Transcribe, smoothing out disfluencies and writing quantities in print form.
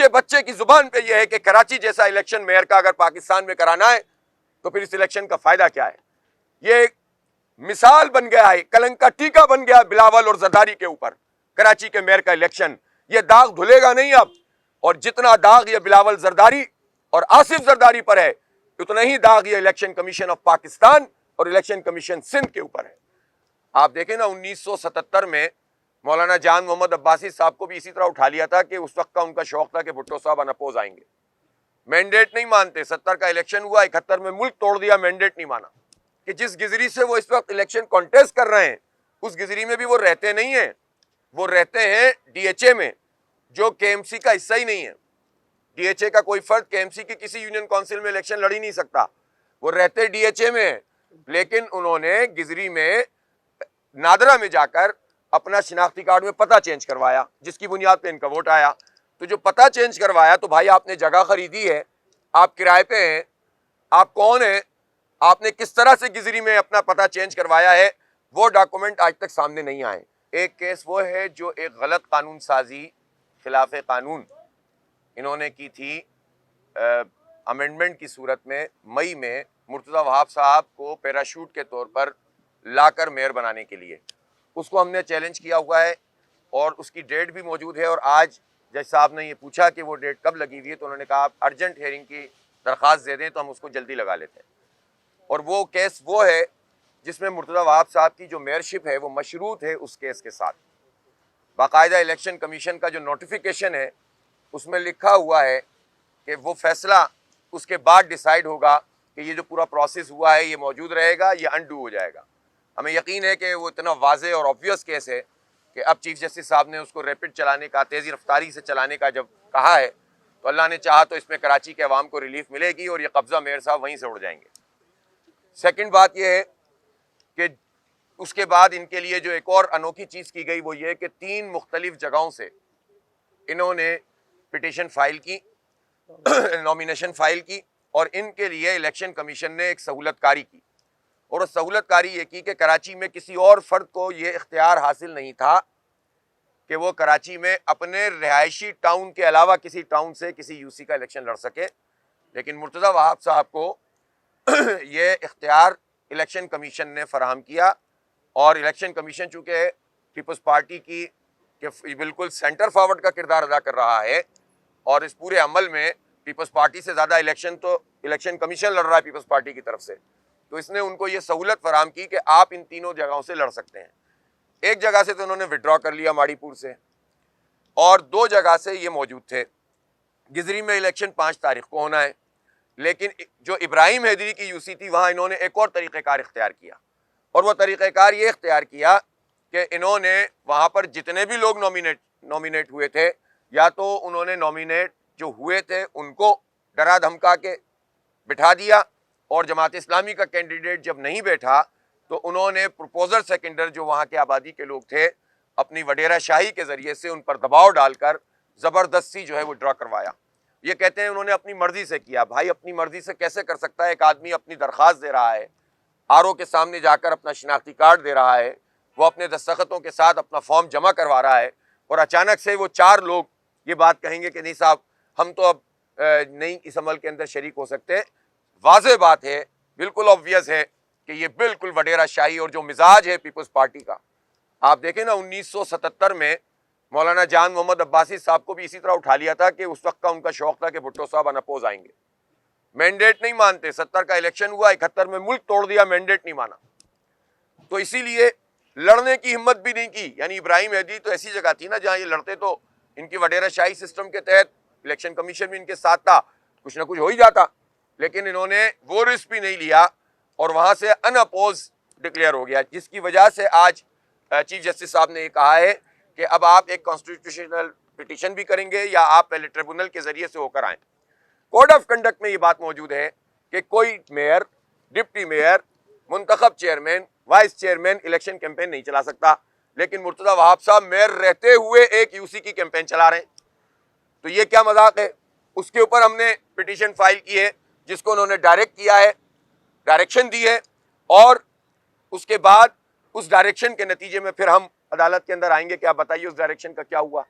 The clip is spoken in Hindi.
बच्चे बच्चे की जुबान पे यह है कि कराची जैसा इलेक्शन मेयर का अगर पाकिस्तान में कराना है तो फिर इस इलेक्शन का फायदा क्या है। ये एक मिसाल बन गया है, कलंक का टीका बन गया बिलावल और जरदारी के ऊपर। कराची के मेयर का इलेक्शन, ये दाग धुलेगा नहीं अब, और जितना दाग ये बिलावल जरदारी और आसिफ जरदारी पर है, उतना ही दाग ये इलेक्शन कमीशन ऑफ पाकिस्तान और इलेक्शन कमीशन सिंध के ऊपर है। आप देखें ना, 1977 में मौलाना जान मोहम्मद अब्बासी साहब को भी इसी तरह उठा लिया था कि उस वक्त का उनका शौक था कि भुट्टो साहब अनअपोज आएंगे। मैंडेट नहीं मानते, 70 का इलेक्शन हुआ, 71 में मुल्क तोड़ दिया, मैंडेट नहीं माना। कि जिस गिजरी से वो इस वक्त इलेक्शन कॉन्टेस्ट कर रहे हैं उस गिजरी में भी वो रहते नहीं है, वो रहते हैं डीएचए में, जो केएमसी का हिस्सा ही नहीं है। डीएचए का कोई फर्द केएमसी की किसी यूनियन काउंसिल में इलेक्शन लड़ ही नहीं सकता, वो रहते डीएचए में है। लेकिन उन्होंने गिजरी में नादरा में जाकर अपना शिनाख्ती कार्ड में पता चेंज करवाया, जिसकी बुनियाद पे इनका वोट आया। तो जो पता चेंज करवाया, तो भाई आपने जगह खरीदी है, आप किराए पे हैं, आप कौन हैं, आपने किस तरह से गिजरी में अपना पता चेंज करवाया है, वो डॉक्यूमेंट आज तक सामने नहीं आए। एक केस वो है जो एक गलत कानून साजी खिलाफ कानून इन्होंने की थी अमेंडमेंट की सूरत में। मई में मुर्तज़ा वहाब साहब को पैराशूट के तौर पर लाकर मेयर बनाने के लिए, उसको हमने चैलेंज किया हुआ है और उसकी डेट भी मौजूद है। और आज जज साहब ने ये पूछा कि वो डेट कब लगी हुई है, तो उन्होंने कहा आप अर्जेंट हेयरिंग की दरख्वास्त दे दें तो हम उसको जल्दी लगा लेते हैं। और वो केस वो है जिसमें मुर्तज़ा वहाब साहब की जो मेयरशिप है वो मशरूत है उस केस के साथ। बाकायदा इलेक्शन कमीशन का जो नोटिफिकेशन है उसमें लिखा हुआ है कि वो फैसला उसके बाद डिसाइड होगा कि ये जो पूरा प्रोसेस हुआ है ये मौजूद रहेगा, ये अनडू हो जाएगा। हमें यकीन है कि वो इतना वाज़ेह और ऑब्वियस केस है कि अब चीफ जस्टिस साहब ने उसको रैपिड चलाने का, तेज़ी रफ्तारी से चलाने का जब कहा है, तो अल्लाह ने चाहा तो इसमें कराची के अवाम को रिलीफ मिलेगी और ये कब्ज़ा मेयर साहब वहीं से उड़ जाएंगे। सेकंड बात यह है कि उसके बाद इनके लिए जो एक और अनोखी चीज़ की गई वो ये कि 3 मुख्तलिफ जगहों से इन्होंने पिटीशन फाइल की नॉमिनेशन फाइल की, और इनके लिए इलेक्शन कमीशन ने एक सहूलतकारी की। और सहूलतकारी ये की कि कराची में किसी और फर्द को ये इख्तियार हासिल नहीं था कि वो कराची में अपने रिहायशी टाउन के अलावा किसी टाउन से किसी यूसी का इलेक्शन लड़ सके। लेकिन मुर्तज़ा वहाब साहब को ये इख्तियार इलेक्शन कमीशन ने फराहम किया, और इलेक्शन कमीशन चूँकि पीपल्स पार्टी की कि बिल्कुल सेंटर फॉरवर्ड का किरदार अदा कर रहा है, और इस पूरे अमल में पीपल्स पार्टी से ज़्यादा इलेक्शन तो इलेक्शन कमीशन लड़ रहा है पीपल्स पार्टी की तरफ से, तो इसने उनको ये सहूलत फराहम की कि आप इन तीनों जगहों से लड़ सकते हैं। एक जगह से तो उन्होंने विड्रॉ कर लिया माड़ीपुर से, और 2 जगह से ये मौजूद थे। गिजरी में इलेक्शन 5 तारीख को होना है, लेकिन जो इब्राहिम हैदरी की यूसी थी वहाँ इन्होंने एक और तरीक़ेकार इख्तियार किया, और वो तरीक़ेकार ये इख्तियार किया कि इन्होंने वहाँ पर जितने भी लोग नॉमिनेट हुए थे, या तो उन्होंने नॉमिनेट जो हुए थे उनको डरा धमका के बिठा दिया, और जमात इस्लामी का कैंडिडेट जब नहीं बैठा तो उन्होंने प्रपोजर सेकेंडर जो वहाँ के आबादी के लोग थे अपनी वडेरा शाही के ज़रिए से उन पर दबाव डालकर ज़बरदस्ती जो है वो ड्रा करवाया। ये कहते हैं उन्होंने अपनी मर्ज़ी से किया। भाई अपनी मर्ज़ी से कैसे कर सकता है? एक आदमी अपनी दरख्वास्त दे रहा है, आरओ के सामने जाकर अपना शिनाख्ती कार्ड दे रहा है, वो अपने दस्तखतों के साथ अपना फॉर्म जमा करवा रहा है, और अचानक से वो 4 लोग ये बात कहेंगे कि नहीं साहब हम तो अब नहीं इस अमल के अंदर शरीक हो सकते। वाज़ेह बात है, बिल्कुल ऑब्वियस है कि ये बिल्कुल वडेरा शाही और जो मिजाज है पीपल्स पार्टी का। आप देखें ना, 1977 में मौलाना जान मोहम्मद अब्बासी साहब को भी इसी तरह उठा लिया था कि उस वक्त का उनका शौक था कि भुट्टो साहब अनअपोज आएंगे। मैंडेट नहीं मानते, 70 का इलेक्शन हुआ, 71 में मुल्क तोड़ दिया, मैंडेट नहीं माना। तो इसीलिए लड़ने की हिम्मत भी नहीं की। यानी इब्राहिम हैदरी तो ऐसी जगह थी ना जहाँ ये लड़ते तो इनकी वडेरा शाही सिस्टम के तहत इलेक्शन कमीशन भी इनके साथ था, कुछ ना कुछ हो ही जाता। लेकिन इन्होंने वो रिस्क भी नहीं लिया और वहाँ से अनअपोज डिक्लेयर हो गया, जिसकी वजह से आज चीफ जस्टिस साहब ने ये कहा है कि अब आप एक कॉन्स्टिट्यूशनल पिटीशन भी करेंगे या आप पहले ट्रिब्यूनल के जरिए से होकर आएँ। कोड ऑफ कंडक्ट में ये बात मौजूद है कि कोई मेयर, डिप्टी मेयर, मुंतखब chairman, vice chairman election campaign नहीं चला सकता। लेकिन मुर्तज़ा वहाब साहब मेयर रहते हुए एक यूसी की कैंपेन चला रहे हैं, तो ये क्या मजाक है? उसके ऊपर हमने पिटीशन फाइल की है जिसको उन्होंने डायरेक्ट किया है, डायरेक्शन दी है, और उसके बाद उस डायरेक्शन के नतीजे में फिर हम अदालत के अंदर आएंगे कि आप बताइए उस डायरेक्शन का क्या हुआ।